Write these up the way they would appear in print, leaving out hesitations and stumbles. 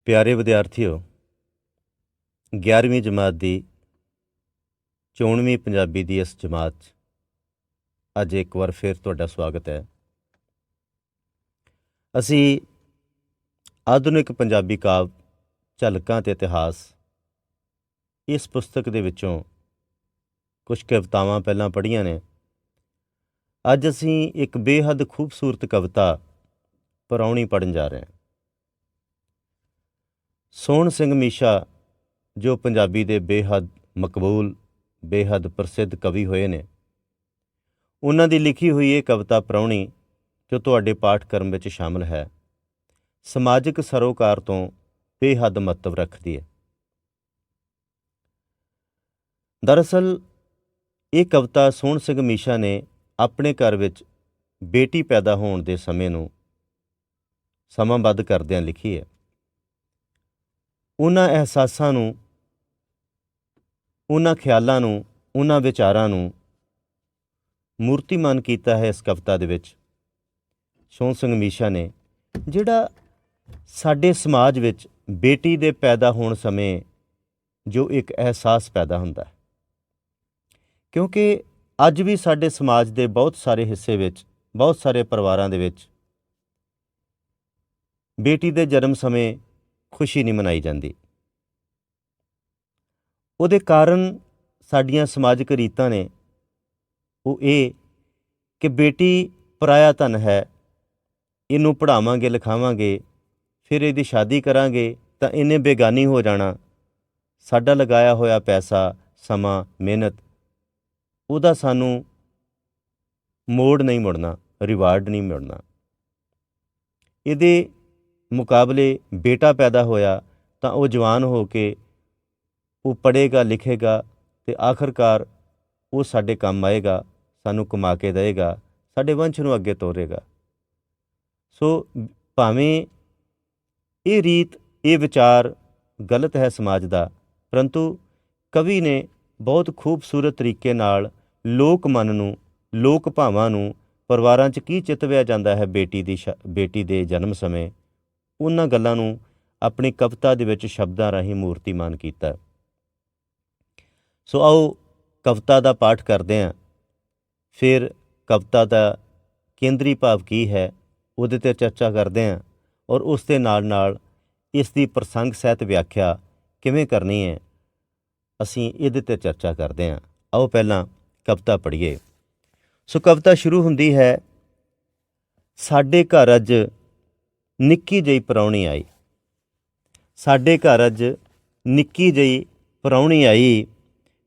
ਪਿਆਰੇ ਵਿਦਿਆਰਥੀਓ, 11ਵੀਂ ਜਮਾਤ ਦੀ 94ਵੀਂ ਪੰਜਾਬੀ ਦੀ ਇਸ ਜਮਾਤ 'ਚ ਅੱਜ ਇੱਕ ਵਾਰ ਫਿਰ ਤੁਹਾਡਾ ਸਵਾਗਤ ਹੈ। ਅਸੀਂ ਆਧੁਨਿਕ ਪੰਜਾਬੀ ਕਾਵਿ ਝਲਕਾਂ ਅਤੇ ਇਤਿਹਾਸ ਇਸ ਪੁਸਤਕ ਦੇ ਵਿੱਚੋਂ ਕੁਝ ਕਵਿਤਾਵਾਂ ਪਹਿਲਾਂ ਪੜ੍ਹੀਆਂ ਨੇ। ਅੱਜ ਅਸੀਂ ਇੱਕ ਬੇਹੱਦ ਖੂਬਸੂਰਤ ਕਵਿਤਾ ਪਰਾਉਣੀ ਪੜ੍ਹਨ ਜਾ ਰਹੇ ਹਾਂ। ਸੋਹਣ ਸਿੰਘ ਮੀਸ਼ਾ ਜੋ ਪੰਜਾਬੀ ਦੇ ਬੇਹੱਦ ਮਕਬੂਲ ਬੇਹੱਦ ਪ੍ਰਸਿੱਧ ਕਵੀ ਹੋਏ ਨੇ, ਉਹਨਾਂ ਦੀ ਲਿਖੀ ਹੋਈ ਇਹ ਕਵਿਤਾ ਪਰਾਉਣੀ ਜੋ ਤੁਹਾਡੇ ਪਾਠਕ੍ਰਮ ਵਿੱਚ ਸ਼ਾਮਲ ਹੈ, ਸਮਾਜਿਕ ਸਰੋਕਾਰ ਤੋਂ ਬੇਹੱਦ ਮਹੱਤਵ ਰੱਖਦੀ ਹੈ। ਦਰਅਸਲ ਇਹ ਕਵਿਤਾ ਸੋਹਣ ਸਿੰਘ ਮੀਸ਼ਾ ਨੇ ਆਪਣੇ ਘਰ ਵਿੱਚ ਬੇਟੀ ਪੈਦਾ ਹੋਣ ਦੇ ਸਮੇਂ ਨੂੰ ਸਮਾਂਬੱਧ ਕਰਦਿਆਂ ਲਿਖੀ ਹੈ। ਉਹਨਾਂ ਅਹਿਸਾਸਾਂ ਨੂੰ, ਉਹਨਾਂ ਖਿਆਲਾਂ ਨੂੰ, ਉਹਨਾਂ ਵਿਚਾਰਾਂ ਨੂੰ ਮੂਰਤੀਮਾਨ ਕੀਤਾ ਹੈ ਇਸ ਕਵਿਤਾ ਦੇ ਵਿੱਚ ਸੋਹਣ ਸਿੰਘ ਮੀਸ਼ਾ ਨੇ, ਜਿਹੜਾ ਸਾਡੇ ਸਮਾਜ ਵਿੱਚ ਬੇਟੀ ਦੇ ਪੈਦਾ ਹੋਣ ਸਮੇਂ ਜੋ ਇੱਕ ਅਹਿਸਾਸ ਪੈਦਾ ਹੁੰਦਾ ਹੈ। ਕਿਉਂਕਿ ਅੱਜ ਵੀ ਸਾਡੇ ਸਮਾਜ ਦੇ ਬਹੁਤ ਸਾਰੇ ਹਿੱਸੇ ਵਿੱਚ, ਬਹੁਤ ਸਾਰੇ ਪਰਿਵਾਰਾਂ ਦੇ ਵਿੱਚ ਬੇਟੀ ਦੇ ਜਨਮ ਸਮੇਂ ਖੁਸ਼ੀ ਨਹੀਂ ਮਨਾਈ ਜਾਂਦੀ। ਉਹਦੇ ਕਾਰਨ ਸਾਡੀਆਂ ਸਮਾਜਿਕ ਰੀਤਾਂ ਨੇ ਉਹ ਇਹ ਕਿ ਬੇਟੀ ਪਰਾਇਆ ਧਨ ਹੈ, ਇਹਨੂੰ ਪੜ੍ਹਾਵਾਂਗੇ ਲਿਖਾਵਾਂਗੇ, ਫਿਰ ਇਹਦੀ ਸ਼ਾਦੀ ਕਰਾਂਗੇ ਤਾਂ ਇਹਨੇ ਬੇਗਾਨੀ ਹੋ ਜਾਣਾ। ਸਾਡਾ ਲਗਾਇਆ ਹੋਇਆ ਪੈਸਾ, ਸਮਾਂ, ਮਿਹਨਤ, ਉਹਦਾ ਸਾਨੂੰ ਮੋੜ ਨਹੀਂ ਮੁੜਨਾ, ਰਿਵਾਰਡ ਨਹੀਂ ਮਿਲਣਾ। ਇਹਦੇ ਮੁਕਾਬਲੇ ਬੇਟਾ ਪੈਦਾ ਹੋਇਆ ਤਾਂ ਉਹ ਜਵਾਨ ਹੋ ਕੇ ਉਹ ਪੜ੍ਹੇਗਾ ਲਿਖੇਗਾ ਅਤੇ ਆਖਰਕਾਰ ਉਹ ਸਾਡੇ ਕੰਮ ਆਏਗਾ, ਸਾਨੂੰ ਕਮਾ ਕੇ ਦੇਵੇਗਾ, ਸਾਡੇ ਵੰਸ਼ ਨੂੰ ਅੱਗੇ ਤੋਰੇਗਾ। ਸੋ ਭਾਵੇਂ ਇਹ ਰੀਤ, ਇਹ ਵਿਚਾਰ ਗਲਤ ਹੈ ਸਮਾਜ ਦਾ, ਪਰੰਤੂ ਕਵੀ ਨੇ ਬਹੁਤ ਖੂਬਸੂਰਤ ਤਰੀਕੇ ਨਾਲ ਲੋਕ ਮਨ ਨੂੰ, ਲੋਕ ਭਾਵਾਂ ਨੂੰ, ਪਰਿਵਾਰਾਂ 'ਚ ਕੀ ਚਿਤਵਿਆ ਜਾਂਦਾ ਹੈ ਬੇਟੀ ਦੇ ਜਨਮ ਸਮੇਂ, ਉਹਨਾਂ ਗੱਲਾਂ ਨੂੰ ਆਪਣੀ ਕਵਿਤਾ ਦੇ ਵਿੱਚ ਸ਼ਬਦਾਂ ਰਾਹੀਂ ਮੂਰਤੀਮਾਨ ਕੀਤਾ। ਸੋ ਆਓ ਕਵਿਤਾ ਦਾ ਪਾਠ ਕਰਦੇ ਹਾਂ, ਫਿਰ ਕਵਿਤਾ ਦਾ ਕੇਂਦਰੀ ਭਾਵ ਕੀ ਹੈ ਉਹਦੇ 'ਤੇ ਚਰਚਾ ਕਰਦੇ ਹਾਂ, ਔਰ ਉਸ ਦੇ ਨਾਲ ਨਾਲ ਇਸ ਦੀ ਪ੍ਰਸੰਗ ਸਹਿਤ ਵਿਆਖਿਆ ਕਿਵੇਂ ਕਰਨੀ ਹੈ, ਅਸੀਂ ਇਹਦੇ 'ਤੇ ਚਰਚਾ ਕਰਦੇ ਹਾਂ। ਆਓ ਪਹਿਲਾਂ ਕਵਿਤਾ ਪੜ੍ਹੀਏ। ਸੋ ਕਵਿਤਾ ਸ਼ੁਰੂ ਹੁੰਦੀ ਹੈ, ਸਾਡੇ ਘਰ ਅੱਜ ਨਿੱਕੀ ਜਿਹੀ ਪ੍ਰਾਹੁਣੀ ਆਈ। ਸਾਡੇ ਘਰ ਅੱਜ ਨਿੱਕੀ ਜਿਹੀ ਪ੍ਰਾਹੁਣੀ ਆਈ,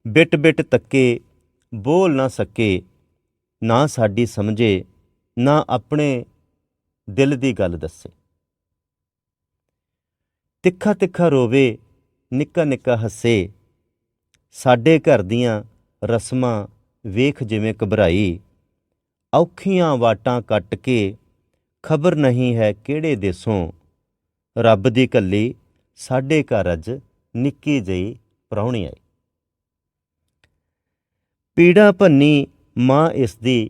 ਬਿਟ ਬਿਟ ਤੱਕੇ ਬੋਲ ਨਾ ਸਕੇ, ਨਾ ਸਾਡੀ ਸਮਝੇ, ਨਾ ਆਪਣੇ ਦਿਲ ਦੀ ਗੱਲ ਦੱਸੇ। ਤਿੱਖਾ ਤਿੱਖਾ ਰੋਵੇ, ਨਿੱਕਾ ਨਿੱਕਾ ਹੱਸੇ, ਸਾਡੇ ਘਰ ਦੀਆਂ ਰਸਮਾਂ ਵੇਖ ਜਿਵੇਂ ਘਬਰਾਈ। ਔਖੀਆਂ ਵਾਟਾਂ ਕੱਟ ਕੇ ਖਬਰ ਨਹੀਂ ਹੈ ਕਿਹੜੇ ਦੇਸੋਂ, ਰੱਬ ਦੀ ਘੱਲੀ ਸਾਡੇ ਘਰ ਅੱਜ ਨਿੱਕੀ ਜਿਹੀ ਪ੍ਰਾਹੁਣੀ ਆਈ। ਪੀੜਾ ਭੰਨੀ ਮਾਂ ਇਸ ਦੀ,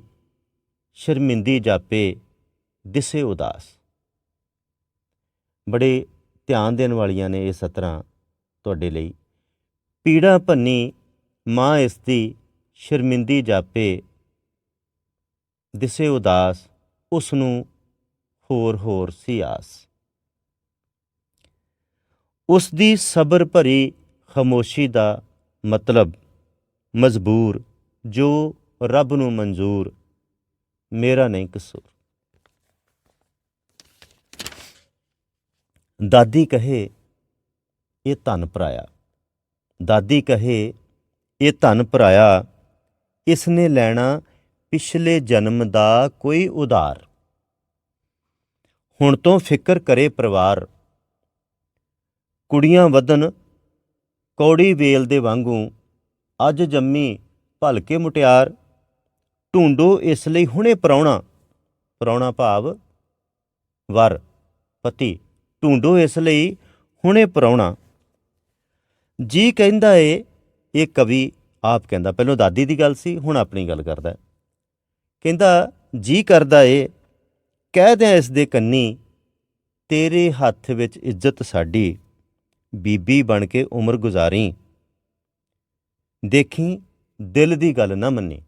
ਸ਼ਰਮਿੰਦੀ ਜਾਪੇ ਦਿਸੇ ਉਦਾਸ। ਬੜੇ ਧਿਆਨ ਦੇਣ ਵਾਲੀਆਂ ਨੇ ਇਹ ਸਤਰਾਂ ਤੁਹਾਡੇ ਲਈ। ਪੀੜਾ ਭੰਨੀ ਮਾਂ ਇਸ ਦੀ, ਸ਼ਰਮਿੰਦੀ ਜਾਪੇ ਦਿਸੇ ਉਦਾਸ, ਉਸ ਨੂੰ ਹੋਰ ਹੋਰ ਸੀ ਆਸ। ਉਸ ਦੀ ਸਬਰ ਭਰੀ ਖਾਮੋਸ਼ੀ ਦਾ ਮਤਲਬ ਮਜਬੂਰ, ਜੋ ਰੱਬ ਨੂੰ ਮਨਜ਼ੂਰ, ਮੇਰਾ ਨਹੀਂ ਕਸੂਰ। ਦਾਦੀ ਕਹੇ ਇਹ ਧਨ ਪਰਾਇਆ, ਦਾਦੀ ਕਹੇ ਇਹ ਧਨ ਪਰਾਇਆ, ਇਸਨੇ ਲੈਣਾ ਪਿਛਲੇ ਜਨਮ ਦਾ ਕੋਈ ਉਧਾਰ। ਹੁਣ ਤੋਂ ਫਿਕਰ ਕਰੇ ਪਰਿਵਾਰ, ਕੁੜੀਆਂ ਵਧਣ ਕੌੜੀ ਵੇਲ ਦੇ ਵਾਂਗੂ, ਅੱਜ ਜੰਮੀ ਭਲਕੇ ਮੁਟਿਆਰ। ਢੂੰਡੋ ਇਸ ਲਈ ਹੁਣੇ ਪ੍ਰਾਹੁਣਾ, ਪ੍ਰਾਹੁਣਾ ਭਾਵ ਵਰ, ਪਤੀ। ਢੂੰਡੋ ਇਸ ਲਈ ਹੁਣੇ ਪ੍ਰਾਹੁਣਾ। ਜੀ ਕਹਿੰਦਾ ਏ, ਇਹ ਕਵੀ ਆਪ ਕਹਿੰਦਾ, ਪਹਿਲਾਂ ਦਾਦੀ ਦੀ ਗੱਲ ਸੀ, ਹੁਣ ਆਪਣੀ ਗੱਲ ਕਰਦਾ। ਕਹਿੰਦਾ ਜੀ ਕਰਦਾ ਏ ਕਹਿ ਦਿਆਂ ਇਸ ਦੇ ਕੰਨੀ, ਤੇਰੇ ਹੱਥ ਵਿੱਚ ਇੱਜ਼ਤ ਸਾਡੀ, ਬੀਬੀ ਬਣ ਕੇ ਉਮਰ ਗੁਜ਼ਾਰੀ। ਦੇਖੀ ਦਿਲ ਦੀ ਗੱਲ ਨਾ ਮੰਨੀ।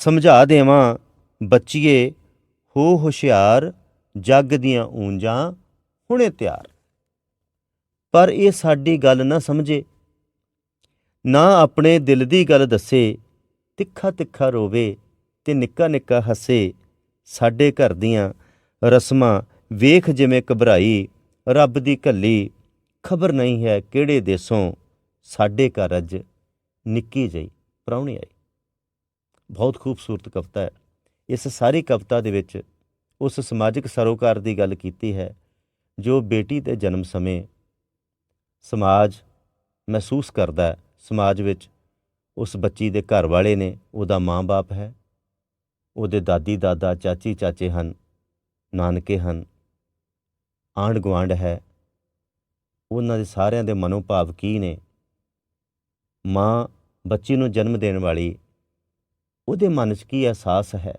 ਸਮਝਾ ਦੇਵਾਂ ਬੱਚੀਏ ਹੋ ਹੁਸ਼ਿਆਰ, ਜੱਗ ਦੀਆਂ ਊਂਜਾਂ ਹੁਣੇ ਤਿਆਰ। ਪਰ ਇਹ ਸਾਡੀ ਗੱਲ ਨਾ ਸਮਝੇ, ਨਾ ਆਪਣੇ ਦਿਲ ਦੀ ਗੱਲ ਦੱਸੇ। ਤਿੱਖਾ ਤਿੱਖਾ ਰੋਵੇ ਤੇ ਨਿੱਕਾ ਨਿੱਕਾ ਹੱਸੇ। ਸਾਡੇ ਘਰ ਦੀਆਂ ਰਸਮਾਂ ਵੇਖ ਜਿਵੇਂ ਘਬਰਾਈ। ਰੱਬ ਦੀ ਘੱਲੀ ਖਬਰ ਨਹੀਂ ਹੈ ਕਿਹੜੇ ਦੇਸੋਂ, ਸਾਡੇ ਘਰ ਅੱਜ ਨਿੱਕੀ ਜਿਹੀ ਪ੍ਰਾਹੁਣੀ ਆਈ। ਬਹੁਤ ਖੂਬਸੂਰਤ ਕਵਿਤਾ ਹੈ। ਇਸ ਸਾਰੀ ਕਵਿਤਾ ਦੇ ਵਿੱਚ ਉਸ ਸਮਾਜਿਕ ਸਰੋਕਾਰ ਦੀ ਗੱਲ ਕੀਤੀ ਹੈ ਜੋ ਬੇਟੀ ਦੇ ਜਨਮ ਸਮੇਂ ਸਮਾਜ ਮਹਿਸੂਸ ਕਰਦਾ ਹੈ। ਸਮਾਜ ਵਿੱਚ ਉਸ ਬੱਚੀ ਦੇ ਘਰ ਵਾਲੇ ਨੇ, ਉਹਦਾ ਮਾਂ-ਬਾਪ ਹੈ, ਉਹਦੇ ਦਾਦੀ ਦਾਦਾ ਚਾਚੀ ਚਾਚੇ ਹਨ, ਨਾਨਕੇ ਹਨ, ਆਂਢ ਗੁਆਂਢ ਹੈ। ਉਹਨਾਂ ਦੇ ਸਾਰਿਆਂ ਦੇ ਮਨੋਭਾਵ ਕੀ ਨੇ। ਮਾਂ ਬੱਚੀ ਨੂੰ ਜਨਮ ਦੇਣ ਵਾਲੀ, ਉਹਦੇ ਮਨ 'ਚ ਕੀ ਅਹਿਸਾਸ ਹੈ,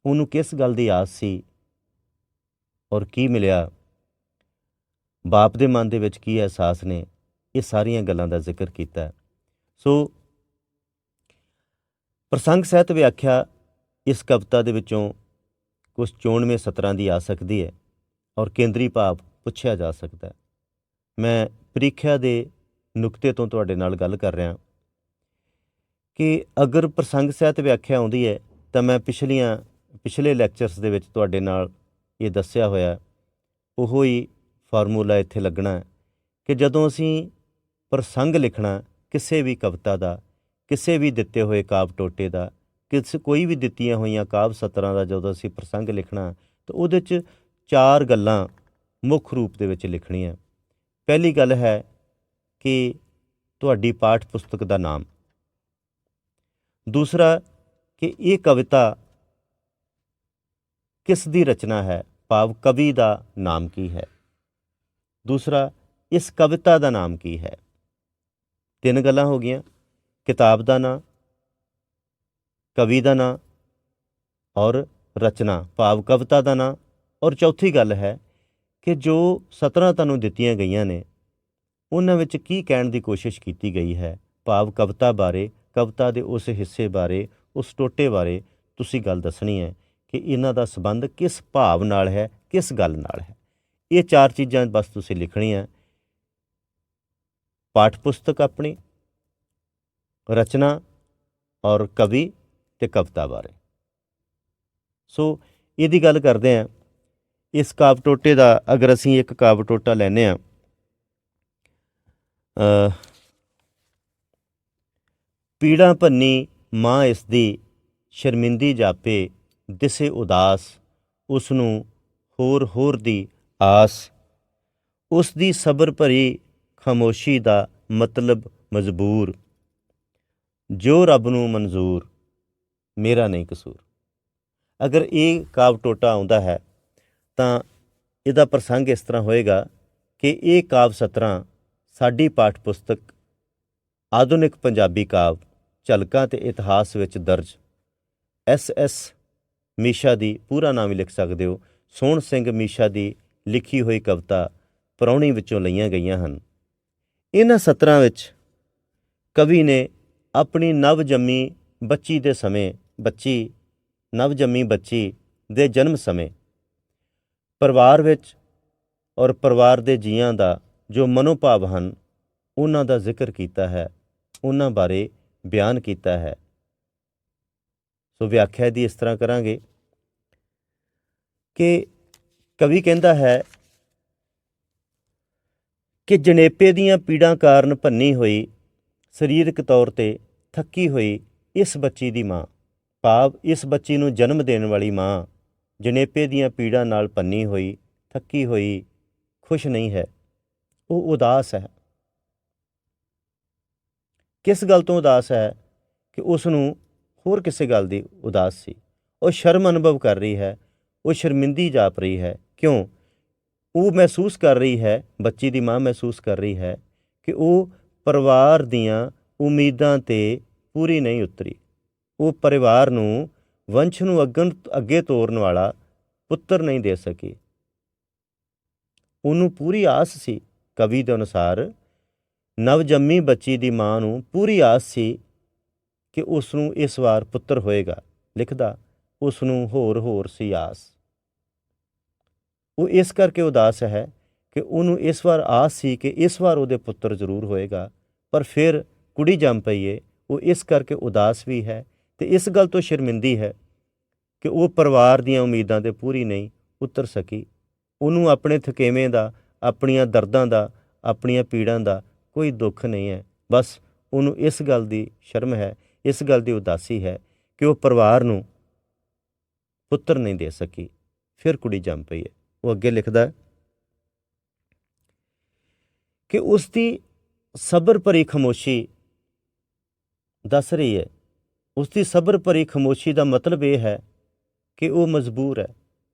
ਉਹਨੂੰ ਕਿਸ ਗੱਲ ਦੀ ਆਸ ਸੀ ਔਰ ਕੀ ਮਿਲਿਆ। ਬਾਪ ਦੇ ਮਨ ਦੇ ਵਿੱਚ ਕੀ ਅਹਿਸਾਸ ਨੇ। ਇਹ ਸਾਰੀਆਂ ਗੱਲਾਂ ਦਾ ਜ਼ਿਕਰ ਕੀਤਾ। ਸੋ ਪ੍ਰਸੰਗ ਸਹਿਤ ਵਿਆਖਿਆ ਇਸ ਕਵਿਤਾ ਦੇ ਵਿੱਚੋਂ ਕੁਝ ਚੋਣਵੇਂ ਸਤਰਾਂ ਦੀ ਆ ਸਕਦੀ ਹੈ ਔਰ ਕੇਂਦਰੀ ਭਾਵ ਪੁੱਛਿਆ ਜਾ ਸਕਦਾ ਹੈ। ਮੈਂ ਪ੍ਰੀਖਿਆ ਦੇ ਨੁਕਤੇ ਤੋਂ ਤੁਹਾਡੇ ਨਾਲ ਗੱਲ ਕਰ ਰਿਹਾ ਕਿ ਅਗਰ ਪ੍ਰਸੰਗ ਸਹਿਤ ਵਿਆਖਿਆ ਆਉਂਦੀ ਹੈ ਤਾਂ ਮੈਂ ਪਿਛਲੇ ਲੈਕਚਰਸ ਦੇ ਵਿੱਚ ਤੁਹਾਡੇ ਨਾਲ ਇਹ ਦੱਸਿਆ ਹੋਇਆ ਉਹੋ ਹੀ ਫਾਰਮੂਲਾ ਇੱਥੇ ਲੱਗਣਾ ਕਿ ਜਦੋਂ ਅਸੀਂ ਪ੍ਰਸੰਗ ਲਿਖਣਾ ਕਿਸੇ ਵੀ ਕਵਿਤਾ ਦਾ, ਕਿਸੇ ਵੀ ਦਿੱਤੇ ਹੋਏ ਕਾਵ ਟੋਟੇ ਦਾ, ਕੋਈ ਵੀ ਦਿੱਤੀਆਂ ਹੋਈਆਂ ਕਾਵ ਸਤਰਾਂ ਦਾ ਜਦੋਂ ਅਸੀਂ ਪ੍ਰਸੰਗ ਲਿਖਣਾ ਤਾਂ ਉਹਦੇ 'ਚ 4 ਗੱਲਾਂ ਮੁੱਖ ਰੂਪ ਦੇ ਵਿੱਚ ਲਿਖਣੀਆਂ। ਪਹਿਲੀ ਗੱਲ ਹੈ ਕਿ ਤੁਹਾਡੀ ਪਾਠ ਪੁਸਤਕ ਦਾ ਨਾਮ। ਦੂਸਰਾ ਕਿ ਇਹ ਕਵਿਤਾ ਕਿਸ ਦੀ ਰਚਨਾ ਹੈ, ਭਾਵ ਕਵੀ ਦਾ ਨਾਮ ਕੀ ਹੈ। ਦੂਸਰਾ ਇਸ ਕਵਿਤਾ ਦਾ ਨਾਮ ਕੀ ਹੈ। 3 ਗੱਲਾਂ ਹੋ ਗਈਆਂ, ਕਿਤਾਬ ਦਾ ਨਾਂ, ਕਵੀ ਦਾ ਨਾਂ ਔਰ ਰਚਨਾ ਭਾਵ ਕਵਿਤਾ ਦਾ ਨਾਂ। ਔਰ ਚੌਥੀ ਗੱਲ ਹੈ ਕਿ ਜੋ ਸਤਰਾਂ ਤੁਹਾਨੂੰ ਦਿੱਤੀਆਂ ਗਈਆਂ ਨੇ ਉਹਨਾਂ ਵਿੱਚ ਕੀ ਕਹਿਣ ਦੀ ਕੋਸ਼ਿਸ਼ ਕੀਤੀ ਗਈ ਹੈ, ਭਾਵ ਕਵਿਤਾ ਬਾਰੇ, ਕਵਿਤਾ ਦੇ ਉਸ ਹਿੱਸੇ ਬਾਰੇ, ਉਸ ਟੋਟੇ ਬਾਰੇ ਤੁਸੀਂ ਗੱਲ ਦੱਸਣੀ ਹੈ ਕਿ ਇਹਨਾਂ ਦਾ ਸੰਬੰਧ ਕਿਸ ਭਾਵ ਨਾਲ ਹੈ, ਕਿਸ ਗੱਲ ਨਾਲ ਹੈ। ਇਹ 4 ਚੀਜ਼ਾਂ ਬਸ ਤੁਸੀਂ ਲਿਖਣੀਆਂ। ਪਾਠ ਪੁਸਤਕ ਆਪਣੀ, ਰਚਨਾ ਔਰ ਕਵੀ ਤੇ ਕਵਿਤਾ ਬਾਰੇ। ਸੋ ਇਹਦੀ ਗੱਲ ਕਰਦੇ ਹਾਂ। ਇਸ ਕਾਵ ਟੋਟੇ ਦਾ ਅਗਰ ਅਸੀਂ ਇੱਕ ਕਾਵ ਟੋਟਾ ਲੈਂਦੇ ਹਾਂ, ਪੀੜਾਂ ਭੰਨੀ ਮਾਂ ਇਸ ਦੀ, ਸ਼ਰਮਿੰਦੀ ਜਾਪੇ ਦਿਸੇ ਉਦਾਸ, ਉਸ ਨੂੰ ਹੋਰ ਹੋਰ ਦੀ ਆਸ, ਉਸ ਦੀ ਸਬਰ ਭਰੀ ਖਾਮੋਸ਼ੀ ਦਾ ਮਤਲਬ ਮਜਬੂਰ, ਜੋ ਰੱਬ ਨੂੰ ਮਨਜ਼ੂਰ ਮੇਰਾ ਨਹੀਂ ਕਸੂਰ। ਅਗਰ ਇਹ ਕਾਵ ਟੋਟਾ ਆਉਂਦਾ ਹੈ ਤਾਂ ਇਹਦਾ ਪ੍ਰਸੰਗ ਇਸ ਤਰ੍ਹਾਂ ਹੋਏਗਾ ਕਿ ਇਹ ਕਾਵ ਸਤਰਾਂ ਸਾਡੀ ਪਾਠ ਪੁਸਤਕ ਆਧੁਨਿਕ ਪੰਜਾਬੀ ਕਾਵ ਝਲਕਾਂ ਤੇ ਇਤਿਹਾਸ ਵਿੱਚ ਦਰਜ SS ਮੀਸ਼ਾ ਦੀ, ਪੂਰਾ ਨਾਮ ਵੀ ਲਿਖ ਸਕਦੇ ਹੋ, ਸੋਹਣ ਸਿੰਘ ਮੀਸ਼ਾ ਦੀ ਲਿਖੀ ਹੋਈ ਕਵਿਤਾ ਪ੍ਰਾਹੁਣੀ ਵਿੱਚੋਂ ਲਈਆਂ ਗਈਆਂ ਹਨ। ਇਹਨਾਂ ਸਤਰਾਂ ਵਿੱਚ ਕਵੀ ਨੇ ਆਪਣੀ ਨਵਜੰਮੀ ਬੱਚੀ ਦੇ ਸਮੇਂ, ਨਵਜੰਮੀ ਬੱਚੀ ਦੇ ਜਨਮ ਸਮੇਂ ਪਰਿਵਾਰ ਵਿੱਚ ਔਰ ਪਰਿਵਾਰ ਦੇ ਜੀਆਂ ਦਾ ਜੋ ਮਨੋਭਾਵ ਹਨ ਉਹਨਾਂ ਦਾ ਜ਼ਿਕਰ ਕੀਤਾ ਹੈ, ਉਹਨਾਂ ਬਾਰੇ ਬਿਆਨ ਕੀਤਾ ਹੈ। ਸੋ ਵਿਆਖਿਆ ਦੀ ਇਸ ਤਰ੍ਹਾਂ ਕਰਾਂਗੇ ਕਿ ਕਵੀ ਕਹਿੰਦਾ ਹੈ ਕਿ ਜਣੇਪੇ ਦੀਆਂ ਪੀੜਾਂ ਕਾਰਨ ਭੰਨੀ ਹੋਈ, ਸਰੀਰਕ ਤੌਰ 'ਤੇ ਥੱਕੀ ਹੋਈ ਇਸ ਬੱਚੀ ਦੀ ਮਾਂ, ਭਾਵ ਇਸ ਬੱਚੀ ਨੂੰ ਜਨਮ ਦੇਣ ਵਾਲੀ ਮਾਂ ਜਣੇਪੇ ਦੀਆਂ ਪੀੜਾਂ ਨਾਲ ਭੰਨੀ ਹੋਈ, ਥੱਕੀ ਹੋਈ, ਖੁਸ਼ ਨਹੀਂ ਹੈ, ਉਹ ਉਦਾਸ ਹੈ। ਕਿਸ ਗੱਲ ਤੋਂ ਉਦਾਸ ਹੈ ਕਿ ਉਸ ਨੂੰ ਹੋਰ ਕਿਸੇ ਗੱਲ ਦੀ ਉਦਾਸ ਸੀ। ਉਹ ਸ਼ਰਮ ਅਨੁਭਵ ਕਰ ਰਹੀ ਹੈ, ਉਹ ਸ਼ਰਮਿੰਦੀ ਜਾਪ ਰਹੀ ਹੈ। ਕਿਉਂ? ਉਹ ਮਹਿਸੂਸ ਕਰ ਰਹੀ ਹੈ, ਬੱਚੀ ਦੀ ਮਾਂ ਮਹਿਸੂਸ ਕਰ ਰਹੀ ਹੈ ਕਿ ਉਹ ਪਰਿਵਾਰ ਦੀਆਂ ਉਮੀਦਾਂ 'ਤੇ ਪੂਰੀ ਨਹੀਂ ਉਤਰੀ। ਉਹ ਪਰਿਵਾਰ ਨੂੰ, ਵੰਸ਼ ਨੂੰ ਅੱਗੇ ਤੋਰਨ ਵਾਲਾ ਪੁੱਤਰ ਨਹੀਂ ਦੇ ਸਕੀ। ਉਹਨੂੰ ਪੂਰੀ ਆਸ ਸੀ। ਕਵੀ ਦੇ ਅਨੁਸਾਰ ਨਵਜੰਮੀ ਬੱਚੀ ਦੀ ਮਾਂ ਨੂੰ ਪੂਰੀ ਆਸ ਸੀ ਕਿ ਉਸ ਨੂੰ ਇਸ ਵਾਰ ਪੁੱਤਰ ਹੋਏਗਾ। ਲਿਖਦਾ, ਉਸ ਨੂੰ ਹੋਰ ਸੀ ਆਸ। ਉਹ ਇਸ ਕਰਕੇ ਉਦਾਸ ਹੈ ਕਿ ਉਹਨੂੰ ਇਸ ਵਾਰ ਆਸ ਸੀ ਕਿ ਇਸ ਵਾਰ ਉਹਦੇ ਪੁੱਤਰ ਜ਼ਰੂਰ ਹੋਏਗਾ, ਪਰ ਫਿਰ ਕੁੜੀ ਜੰਮ ਪਈ ਏ। ਉਹ ਇਸ ਕਰਕੇ ਉਦਾਸ ਵੀ ਹੈ ਅਤੇ ਇਸ ਗੱਲ ਤੋਂ ਸ਼ਰਮਿੰਦੀ ਹੈ ਕਿ ਉਹ ਪਰਿਵਾਰ ਦੀਆਂ ਉਮੀਦਾਂ 'ਤੇ ਪੂਰੀ ਨਹੀਂ ਉਤਰ ਸਕੀ। ਉਹਨੂੰ ਆਪਣੇ ਥਕੇਵੇਂ ਦਾ, ਆਪਣੀਆਂ ਦਰਦਾਂ ਦਾ, ਆਪਣੀਆਂ ਪੀੜਾਂ ਦਾ ਕੋਈ ਦੁੱਖ ਨਹੀਂ ਹੈ। ਬਸ ਉਹਨੂੰ ਇਸ ਗੱਲ ਦੀ ਸ਼ਰਮ ਹੈ, ਇਸ ਗੱਲ ਦੀ ਉਦਾਸੀ ਹੈ ਕਿ ਉਹ ਪਰਿਵਾਰ ਨੂੰ ਪੁੱਤਰ ਨਹੀਂ ਦੇ ਸਕੀ। ਫਿਰ ਕੁੜੀ ਜੰਮ ਪਈ ਹੈ। ਉਹ ਅੱਗੇ ਲਿਖਦਾ ਕਿ ਉਸ ਦੀ ਸਬਰ ਭਰੀ ਖਾਮੋਸ਼ੀ ਦੱਸ ਰਹੀ ਹੈ। ਉਸ ਦੀ ਸਬਰ ਭਰੀ ਖਾਮੋਸ਼ੀ ਦਾ ਮਤਲਬ ਇਹ ਹੈ ਕਿ ਉਹ ਮਜਬੂਰ ਹੈ,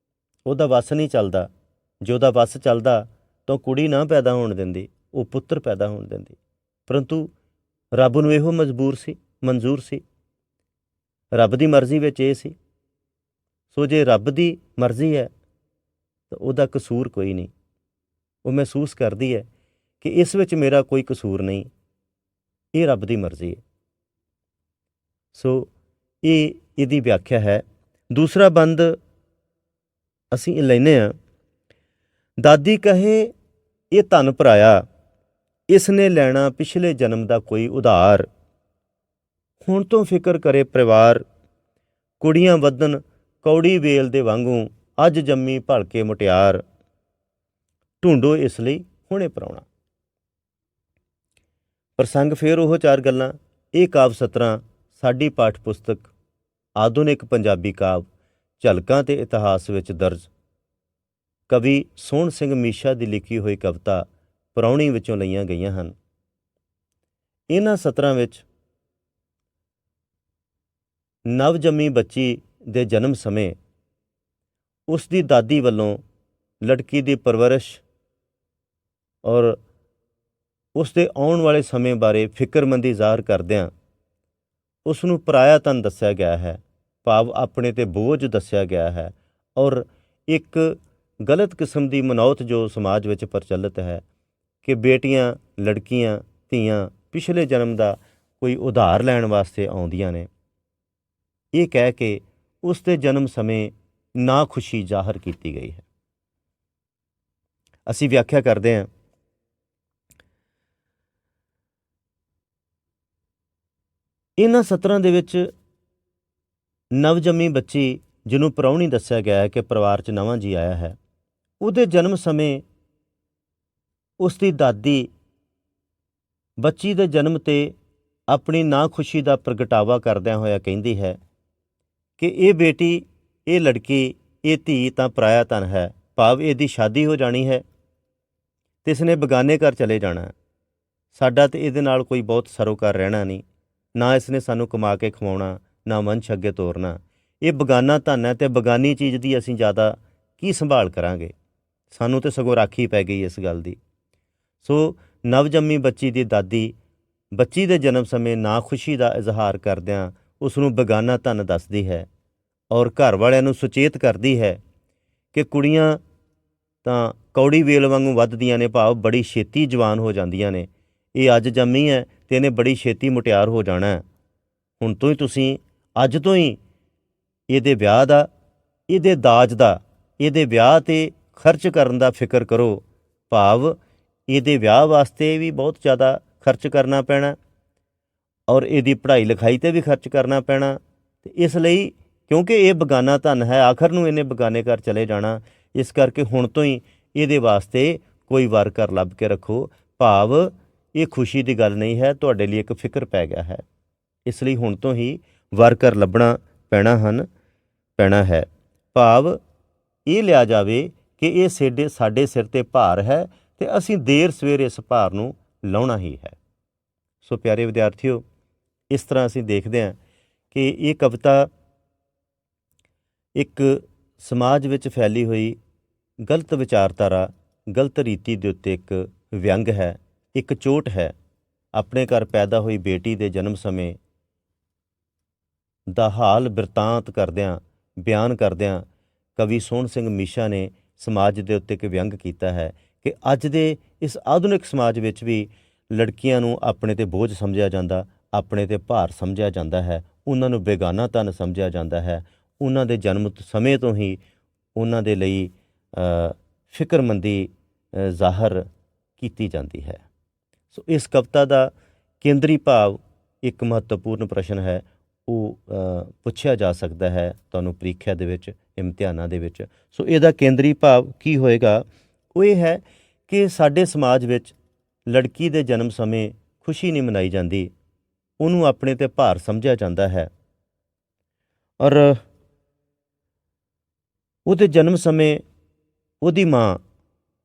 ਉਹਦਾ ਵੱਸ ਨਹੀਂ ਚੱਲਦਾ। ਜੇ ਉਹਦਾ ਵੱਸ ਚੱਲਦਾ ਤਾਂ ਕੁੜੀ ਨਾ ਪੈਦਾ ਹੋਣ ਦਿੰਦੀ, ਉਹ ਪੁੱਤਰ ਪੈਦਾ ਹੋਣ ਦਿੰਦੀ। ਪਰੰਤੂ ਰੱਬ ਨੂੰ ਇਹੋ ਮਨਜ਼ੂਰ ਸੀ। ਰੱਬ ਦੀ ਮਰਜ਼ੀ ਵਿੱਚ ਇਹ ਸੀ। ਸੋ ਜੇ ਰੱਬ ਦੀ ਮਰਜ਼ੀ ਹੈ ਤਾਂ ਉਹਦਾ ਕਸੂਰ ਕੋਈ ਨਹੀਂ। ਉਹ ਮਹਿਸੂਸ ਕਰਦੀ ਹੈ ਕਿ ਇਸ ਵਿੱਚ ਮੇਰਾ ਕੋਈ ਕਸੂਰ ਨਹੀਂ, ਇਹ ਰੱਬ ਦੀ ਮਰਜ਼ੀ ਹੈ। ਸੋ ਇਹ ਇਹਦੀ ਵਿਆਖਿਆ ਹੈ। ਦੂਸਰਾ ਬੰਦ ਅਸੀਂ ਲੈਂਦੇ ਹਾਂ। ਦਾਦੀ ਕਹੇ ਇਹ ਧਨ ਭਰਾਇਆ, ਇਸ ਨੇ ਲੈਣਾ ਪਿਛਲੇ ਜਨਮ ਦਾ ਕੋਈ ਉਧਾਰ। ਹੁਣ ਤੋਂ ਫਿਕਰ ਕਰੇ ਪਰਿਵਾਰ, ਕੁੜੀਆਂ ਵਧਣ ਕੌੜੀ ਵੇਲ ਦੇ ਵਾਂਗੂ, ਅੱਜ ਜੰਮੀ ਭਲਕੇ ਮੁਟਿਆਰ। ਢੂੰਡੋ ਇਸ ਲਈ ਹੁਣੇ ਪ੍ਰਾਹੁਣਾ। ਪ੍ਰਸੰਗ ਫੇਰ ਉਹ 4 ਗੱਲਾਂ। ਇਹ ਕਾਵਿ ਸਤਰਾਂ ਸਾਡੀ ਪਾਠ ਪੁਸਤਕ ਆਧੁਨਿਕ ਪੰਜਾਬੀ ਕਾਵਿ ਝਲਕਾਂ ਤੇ ਇਤਿਹਾਸ ਵਿੱਚ ਦਰਜ ਕਵੀ ਸੋਹਣ ਸਿੰਘ ਮੀਸ਼ਾ ਦੀ ਲਿਖੀ ਹੋਈ ਕਵਿਤਾ ਪ੍ਰਾਹੁਣੀ ਵਿੱਚੋਂ ਲਈਆਂ ਗਈਆਂ ਹਨ। ਇਹਨਾਂ ਸਤਰਾਂ ਵਿੱਚ ਨਵਜੰਮੀ ਬੱਚੀ ਦੇ ਜਨਮ ਸਮੇਂ ਉਸ ਦੀ ਦਾਦੀ ਵੱਲੋਂ ਲੜਕੀ ਦੀ ਪਰਵਰਿਸ਼ ਔਰ ਉਸ ਦੇ ਆਉਣ ਵਾਲੇ ਸਮੇਂ ਬਾਰੇ ਫਿਕਰਮੰਦੀ ਜ਼ਾਹਰ ਕਰਦਿਆਂ ਉਸ ਨੂੰ ਪਰਾਇਆ ਧਨ ਦੱਸਿਆ ਗਿਆ ਹੈ, ਭਾਵ ਆਪਣੇ 'ਤੇ ਬੋਝ ਦੱਸਿਆ ਗਿਆ ਹੈ। ਔਰ ਇੱਕ ਗਲਤ ਕਿਸਮ ਦੀ ਮਨੌਤ ਜੋ ਸਮਾਜ ਵਿੱਚ ਪ੍ਰਚਲਿਤ ਹੈ ਕਿ ਬੇਟੀਆਂ, ਲੜਕੀਆਂ, ਧੀਆਂ ਪਿਛਲੇ ਜਨਮ ਦਾ ਕੋਈ ਉਧਾਰ ਲੈਣ ਵਾਸਤੇ ਆਉਂਦੀਆਂ ਨੇ, ਇਹ ਕਹਿ ਕੇ ਉਸ ਦੇ ਜਨਮ ਸਮੇਂ ਨਾਖੁਸ਼ੀ ਜ਼ਾਹਰ ਕੀਤੀ ਗਈ ਹੈ। ਅਸੀਂ ਵਿਆਖਿਆ ਕਰਦੇ ਹਾਂ। ਇਹਨਾਂ ਸਤਰਾਂ ਦੇ ਵਿੱਚ ਨਵਜੰਮੀ ਬੱਚੀ ਜਿਹਨੂੰ ਪ੍ਰਾਹੁਣੀ ਦੱਸਿਆ ਗਿਆ ਹੈ ਕਿ ਪਰਿਵਾਰ 'ਚ ਨਵਾਂ ਜੀ ਆਇਆ ਹੈ, ਉਹਦੇ ਜਨਮ ਸਮੇਂ ਉਸ ਦੀ ਦਾਦੀ ਬੱਚੀ ਦੇ ਜਨਮ 'ਤੇ ਆਪਣੀ ਨਾਖੁਸ਼ੀ ਦਾ ਪ੍ਰਗਟਾਵਾ ਕਰਦਿਆਂ ਹੋਇਆ ਕਹਿੰਦੀ ਹੈ ਕਿ ਇਹ ਬੇਟੀ, ਇਹ ਲੜਕੀ, ਇਹ ਧੀ ਤਾਂ ਪਰਾਇਆ ਧਨ ਹੈ, ਭਾਵ ਇਹਦੀ ਸ਼ਾਦੀ ਹੋ ਜਾਣੀ ਹੈ ਅਤੇ ਇਸਨੇ ਬੇਗਾਨੇ ਘਰ ਚਲੇ ਜਾਣਾ। ਸਾਡਾ ਤਾਂ ਇਹਦੇ ਨਾਲ ਕੋਈ ਬਹੁਤ ਸਰੋਕਾਰ ਰਹਿਣਾ ਨਹੀਂ, ਨਾ ਇਸਨੇ ਸਾਨੂੰ ਕਮਾ ਕੇ ਖਵਾਉਣਾ, ਨਾ ਵੰਸ਼ ਅੱਗੇ ਤੋਰਨਾ। ਇਹ ਬੇਗਾਨਾ ਧਨ ਹੈ ਅਤੇ ਬੇਗਾਨੀ ਚੀਜ਼ ਦੀ ਅਸੀਂ ਜ਼ਿਆਦਾ ਕੀ ਸੰਭਾਲ ਕਰਾਂਗੇ। ਸਾਨੂੰ ਤਾਂ ਸਗੋਂ ਰਾਖੀ ਪੈ ਗਈ ਇਸ ਗੱਲ ਦੀ। ਸੋ ਨਵਜੰਮੀ ਬੱਚੀ ਦੀ ਦਾਦੀ ਬੱਚੀ ਦੇ ਜਨਮ ਸਮੇਂ ਨਾਖੁਸ਼ੀ ਦਾ ਇਜ਼ਹਾਰ ਕਰਦਿਆਂ ਉਸ ਨੂੰ ਬੇਗਾਨਾ ਧਨ ਦੱਸਦੀ ਹੈ ਔਰ ਘਰ ਵਾਲਿਆਂ ਨੂੰ ਸੁਚੇਤ ਕਰਦੀ ਹੈ ਕਿ ਕੁੜੀਆਂ ਤਾਂ ਕੌੜੀ ਵੇਲ ਵਾਂਗੂ ਵੱਧਦੀਆਂ ਨੇ, ਭਾਵ ਬੜੀ ਛੇਤੀ ਜਵਾਨ ਹੋ ਜਾਂਦੀਆਂ ਨੇ। ਇਹ ਅੱਜ ਜੰਮੀ ਹੈ ਅਤੇ ਇਹਨੇ ਬੜੀ ਛੇਤੀ ਮੁਟਿਆਰ ਹੋ ਜਾਣਾ। ਹੁਣ ਤੋਂ ਹੀ ਤੁਸੀਂ ਅੱਜ ਤੋਂ ਹੀ ਇਹਦੇ ਵਿਆਹ ਦਾ, ਇਹਦੇ ਦਾਜ ਦਾ, ਇਹਦੇ ਵਿਆਹ 'ਤੇ ਖਰਚ ਕਰਨ ਦਾ ਫਿਕਰ ਕਰੋ, ਭਾਵ ਇਹਦੇ ਵਿਆਹ ਵਾਸਤੇ ਵੀ ਬਹੁਤ ਜ਼ਿਆਦਾ ਖਰਚ ਕਰਨਾ ਪੈਣਾ ਔਰ ਇਹਦੀ ਪੜ੍ਹਾਈ ਲਿਖਾਈ 'ਤੇ ਵੀ ਖਰਚ ਕਰਨਾ ਪੈਣਾ। ਅਤੇ ਇਸ ਲਈ ਕਿਉਂਕਿ ਇਹ ਬੇਗਾਨਾ ਧਨ ਹੈ, ਆਖਰ ਨੂੰ ਇਹਨੇ ਬੇਗਾਨੇ ਘਰ ਚਲੇ ਜਾਣਾ, ਇਸ ਕਰਕੇ ਹੁਣ ਤੋਂ ਹੀ ਇਹਦੇ ਵਾਸਤੇ ਕੋਈ ਵਰ ਘਰ ਲੱਭ ਕੇ ਰੱਖੋ, ਭਾਵ ਇਹ ਖੁਸ਼ੀ ਦੀ ਗੱਲ ਨਹੀਂ ਹੈ, ਤੁਹਾਡੇ ਲਈ ਇੱਕ ਫਿਕਰ ਪੈ ਗਿਆ ਹੈ। ਇਸ ਲਈ ਹੁਣ ਤੋਂ ਹੀ ਵਰ ਘਰ ਲੱਭਣਾ ਪੈਣਾ ਹੈ, ਭਾਵ ਇਹ ਲਿਆ ਜਾਵੇ ਕਿ ਇਹ ਸਾਡੇ ਸਿਰ 'ਤੇ ਭਾਰ ਹੈ ਅਤੇ ਅਸੀਂ ਦੇਰ ਸਵੇਰ ਇਸ ਭਾਰ ਨੂੰ ਲਾਉਣਾ ਹੀ ਹੈ। ਸੋ ਪਿਆਰੇ ਵਿਦਿਆਰਥੀਓ, ਇਸ ਤਰ੍ਹਾਂ ਅਸੀਂ ਦੇਖਦੇ ਹਾਂ ਕਿ ਇਹ ਕਵਿਤਾ ਇੱਕ ਸਮਾਜ ਵਿੱਚ ਫੈਲੀ ਹੋਈ ਗਲਤ ਵਿਚਾਰਧਾਰਾ, ਗਲਤ ਰੀਤੀ ਦੇ ਉੱਤੇ ਇੱਕ ਵਿਅੰਗ ਹੈ, ਇੱਕ ਚੋਟ ਹੈ। ਆਪਣੇ ਘਰ ਪੈਦਾ ਹੋਈ ਬੇਟੀ ਦੇ ਜਨਮ ਸਮੇਂ ਦਾ ਹਾਲ ਬਿਰਤਾਂਤ ਬਿਆਨ ਕਰਦਿਆਂ ਕਵੀ ਸੋਹਣ ਸਿੰਘ ਮੀਸ਼ਾ ਨੇ ਸਮਾਜ ਦੇ ਉੱਤੇ ਇੱਕ ਵਿਅੰਗ ਕੀਤਾ ਹੈ ਕਿ ਅੱਜ ਦੇ ਇਸ ਆਧੁਨਿਕ ਸਮਾਜ ਵਿੱਚ ਵੀ ਲੜਕੀਆਂ ਨੂੰ ਆਪਣੇ 'ਤੇ ਬੋਝ ਸਮਝਿਆ ਜਾਂਦਾ, ਆਪਣੇ 'ਤੇ ਭਾਰ ਸਮਝਿਆ ਜਾਂਦਾ ਹੈ, ਉਹਨਾਂ ਨੂੰ ਬੇਗਾਨਾ ਧਨ ਸਮਝਿਆ ਜਾਂਦਾ ਹੈ। ਉਹਨਾਂ ਦੇ ਜਨਮ ਸਮੇਂ ਤੋਂ ਹੀ ਉਹਨਾਂ ਦੇ ਲਈ ਫਿਕਰਮੰਦੀ ਜ਼ਾਹਰ ਕੀਤੀ ਜਾਂਦੀ ਹੈ। ਸੋ ਇਸ ਕਵਿਤਾ ਦਾ ਕੇਂਦਰੀ ਭਾਵ ਇੱਕ ਮਹੱਤਵਪੂਰਨ ਪ੍ਰਸ਼ਨ ਹੈ, ਉਹ ਪੁੱਛਿਆ ਜਾ ਸਕਦਾ ਹੈ ਤੁਹਾਨੂੰ ਪ੍ਰੀਖਿਆ ਦੇ ਵਿੱਚ, ਇਮਤਿਹਾਨਾਂ ਦੇ ਵਿੱਚ। ਸੋ ਇਹਦਾ ਕੇਂਦਰੀ ਭਾਵ ਕੀ ਹੋਏਗਾ? ਉਹ ਇਹ ਹੈ ਕਿ ਸਾਡੇ ਸਮਾਜ ਵਿੱਚ ਲੜਕੀ ਦੇ ਜਨਮ ਸਮੇਂ ਖੁਸ਼ੀ ਨਹੀਂ ਮਨਾਈ ਜਾਂਦੀ, ਉਹਨੂੰ ਆਪਣੇ 'ਤੇ ਭਾਰ ਸਮਝਿਆ ਜਾਂਦਾ ਹੈ, ਔਰ ਉਹਦੇ ਜਨਮ ਸਮੇਂ ਉਹਦੀ ਮਾਂ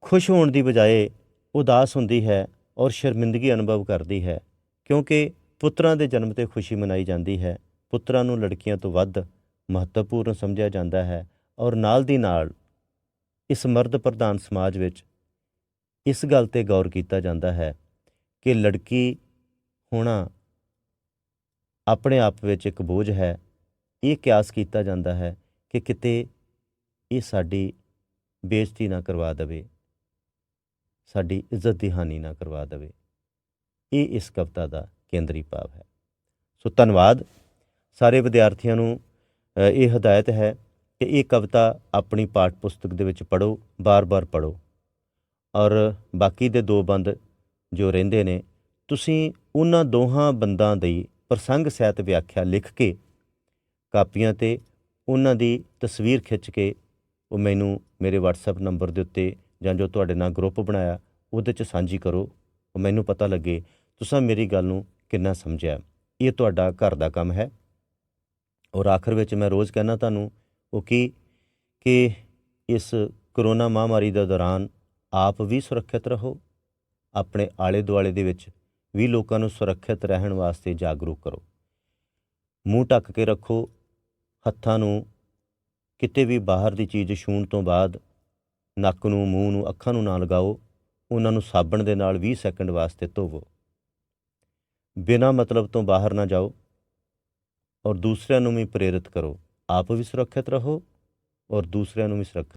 ਖੁਸ਼ ਹੋਣ ਦੀ ਬਜਾਏ ਉਦਾਸ ਹੁੰਦੀ ਹੈ ਔਰ ਸ਼ਰਮਿੰਦਗੀ ਅਨੁਭਵ ਕਰਦੀ ਹੈ, ਕਿਉਂਕਿ ਪੁੱਤਰਾਂ ਦੇ ਜਨਮ 'ਤੇ ਖੁਸ਼ੀ ਮਨਾਈ ਜਾਂਦੀ ਹੈ। ਪੁੱਤਰਾਂ ਨੂੰ ਲੜਕੀਆਂ ਤੋਂ ਵੱਧ ਮਹੱਤਵਪੂਰਨ ਸਮਝਿਆ ਜਾਂਦਾ ਹੈ, ਔਰ ਨਾਲ ਦੀ ਨਾਲ ਇਸ ਮਰਦ ਪ੍ਰਧਾਨ ਸਮਾਜ ਵਿੱਚ ਇਸ ਗੱਲ 'ਤੇ ਗੌਰ ਕੀਤਾ ਜਾਂਦਾ ਹੈ ਕਿ ਲੜਕੀ ਹੋਣਾ ਆਪਣੇ ਆਪ ਵਿੱਚ ਇੱਕ ਬੋਝ ਹੈ। ਇਹ ਕਿਆਸ ਕੀਤਾ ਜਾਂਦਾ ਹੈ ਕਿ ਕਿਤੇ ਇਹ ਸਾਡੀ ਬੇਇੱਜ਼ਤੀ ਨਾ ਕਰਵਾ ਦੇਵੇ, ਸਾਡੀ ਇੱਜ਼ਤ ਦੀ ਹਾਨੀ ਨਾ ਕਰਵਾ ਦੇਵੇ। ਇਹ ਇਸ ਕਵਿਤਾ ਦਾ ਕੇਂਦਰੀ ਭਾਵ ਹੈ। ਸੋ ਧੰਨਵਾਦ। ਸਾਰੇ ਵਿਦਿਆਰਥੀਆਂ ਨੂੰ ਇਹ ਹਦਾਇਤ ਹੈ ਕਿ ਇਹ ਕਵਿਤਾ ਆਪਣੀ ਪਾਠ ਪੁਸਤਕ ਦੇ ਵਿੱਚ ਪੜ੍ਹੋ, ਬਾਰ-ਬਾਰ ਪੜ੍ਹੋ, ਔਰ ਬਾਕੀ ਦੇ 2 ਬੰਦ ਜੋ ਰਹਿੰਦੇ ਨੇ, ਤੁਸੀਂ ਉਹਨਾਂ ਦੋਹਾਂ ਬੰਦਾਂ ਦੀ ਪ੍ਰਸੰਗ ਸਹਿਤ ਵਿਆਖਿਆ ਲਿਖ ਕੇ ਕਾਪੀਆਂ 'ਤੇ ਉਹਨਾਂ ਦੀ ਤਸਵੀਰ ਖਿੱਚ ਕੇ ਉਹ ਮੈਨੂੰ ਮੇਰੇ WhatsApp ਨੰਬਰ ਦੇ ਉੱਤੇ ਜਾਂ ਜੋ ਤੁਹਾਡੇ ਨਾਲ ਗਰੁੱਪ ਬਣਾਇਆ ਉਹਦੇ 'ਚ ਸਾਂਝੀ ਕਰੋ। ਉਹ ਮੈਨੂੰ ਪਤਾ ਲੱਗੇ ਤੁਸੀਂ ਮੇਰੀ ਗੱਲ ਨੂੰ ਕਿੰਨਾ ਸਮਝਿਆ। ਇਹ ਤੁਹਾਡਾ ਘਰ ਦਾ ਕੰਮ ਹੈ। ਔਰ ਆਖਰ ਵਿੱਚ ਮੈਂ ਰੋਜ਼ ਕਹਿੰਦਾ ਤੁਹਾਨੂੰ ਉਹ ਕਿ ਇਸ ਕਰੋਨਾ ਮਹਾਂਮਾਰੀ ਦੇ ਦੌਰਾਨ ਆਪ ਵੀ ਸੁਰੱਖਿਅਤ ਰਹੋ, ਆਪਣੇ ਆਲੇ ਦੁਆਲੇ ਦੇ ਵਿੱਚ ਵੀ ਲੋਕਾਂ ਨੂੰ ਸੁਰੱਖਿਅਤ ਰਹਿਣ ਵਾਸਤੇ ਜਾਗਰੂਕ ਕਰੋ। ਮੂੰਹ ਢੱਕ ਕੇ ਰੱਖੋ, ਹੱਥਾਂ ਨੂੰ ਕਿਤੇ ਵੀ ਬਾਹਰ ਦੀ ਚੀਜ਼ ਛੂਹਣ ਤੋਂ ਬਾਅਦ ਨੱਕ ਨੂੰ, ਮੂੰਹ ਨੂੰ, ਅੱਖਾਂ ਨੂੰ ਨਾ ਲਗਾਓ। ਉਹਨਾਂ ਨੂੰ ਸਾਬਣ ਦੇ ਨਾਲ 20 ਸੈਕਿੰਡ ਵਾਸਤੇ ਧੋਵੋ। ਬਿਨਾਂ ਮਤਲਬ ਤੋਂ ਬਾਹਰ ਨਾ ਜਾਓ, ਔਰ ਦੂਸਰਿਆਂ ਨੂੰ ਵੀ ਪ੍ਰੇਰਿਤ ਕਰੋ। ਆਪ ਵੀ ਸੁਰੱਖਿਅਤ ਰਹੋ ਔਰ ਦੂਸਰਿਆਂ ਨੂੰ ਵੀ ਸੁਰੱਖਿਅਤ